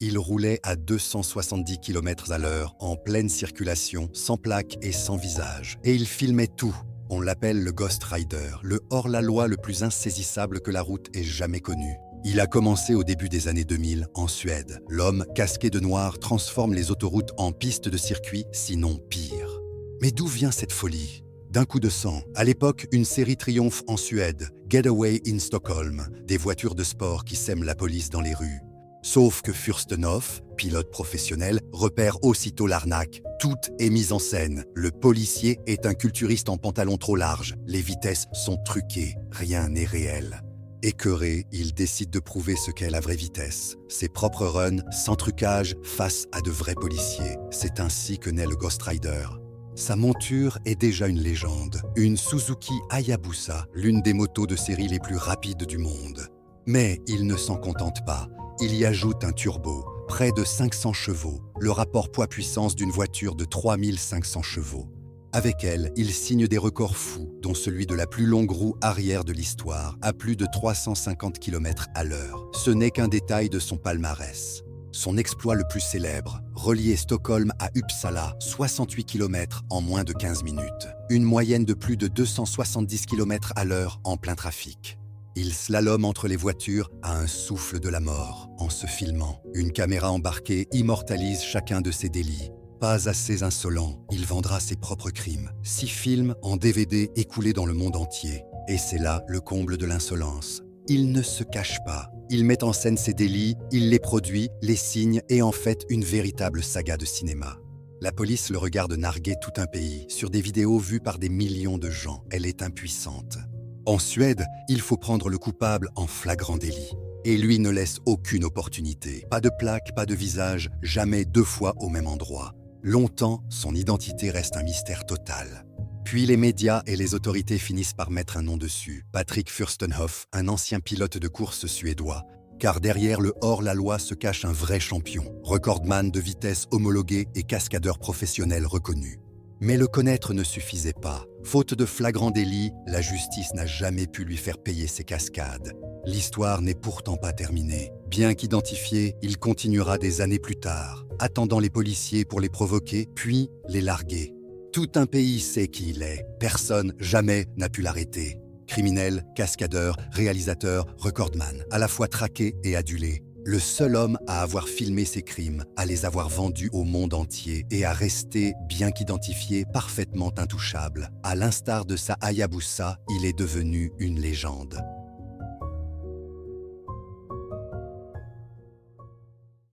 Il roulait à 270 km/h en pleine circulation, sans plaque et sans visage. Et il filmait tout. On l'appelle le Ghost Rider, le hors-la-loi le plus insaisissable que la route ait jamais connu. Il a commencé au début des années 2000 en Suède. L'homme, casqué de noir, transforme les autoroutes en pistes de circuit, sinon pire. Mais d'où vient cette folie? D'un coup de sang. À l'époque, une série triomphe en Suède, Getaway in Stockholm, des voitures de sport qui sèment la police dans les rues. Sauf que Furstenhoff, pilote professionnel, repère aussitôt l'arnaque. Tout est mis en scène. Le policier est un culturiste en pantalon trop large. Les vitesses sont truquées. Rien n'est réel. Écœuré, il décide de prouver ce qu'est la vraie vitesse. Ses propres runs, sans trucage, face à de vrais policiers. C'est ainsi que naît le Ghost Rider. Sa monture est déjà une légende. Une Suzuki Hayabusa, l'une des motos de série les plus rapides du monde. Mais il ne s'en contente pas. Il y ajoute un turbo, près de 500 chevaux, le rapport poids-puissance d'une voiture de 3500 chevaux. Avec elle, il signe des records fous, dont celui de la plus longue roue arrière de l'histoire, à plus de 350 km/h. Ce n'est qu'un détail de son palmarès. Son exploit le plus célèbre, relier Stockholm à Uppsala, 68 km en moins de 15 minutes. Une moyenne de plus de 270 km/h en plein trafic. Il slalome entre les voitures à un souffle de la mort, en se filmant. Une caméra embarquée immortalise chacun de ses délits. Pas assez insolent, il vendra ses propres crimes. 6 films en DVD écoulés dans le monde entier. Et c'est là le comble de l'insolence. Il ne se cache pas. Il met en scène ses délits, il les produit, les signe et en fait une véritable saga de cinéma. La police le regarde narguer tout un pays, sur des vidéos vues par des millions de gens. Elle est impuissante. En Suède, il faut prendre le coupable en flagrant délit. Et lui ne laisse aucune opportunité. Pas de plaque, pas de visage, jamais 2 fois au même endroit. Longtemps, son identité reste un mystère total. Puis les médias et les autorités finissent par mettre un nom dessus. Patrick Furstenhoff, un ancien pilote de course suédois. Car derrière le hors-la-loi se cache un vrai champion, recordman de vitesse homologué et cascadeur professionnel reconnu. Mais le connaître ne suffisait pas. Faute de flagrant délit, la justice n'a jamais pu lui faire payer ses cascades. L'histoire n'est pourtant pas terminée. Bien qu'identifié, il continuera des années plus tard, attendant les policiers pour les provoquer, puis les larguer. Tout un pays sait qui il est. Personne, jamais, n'a pu l'arrêter. Criminel, cascadeur, réalisateur, recordman, à la fois traqué et adulé. Le seul homme à avoir filmé ses crimes, à les avoir vendus au monde entier et à rester, bien qu'identifié, parfaitement intouchable. À l'instar de sa Hayabusa, il est devenu une légende.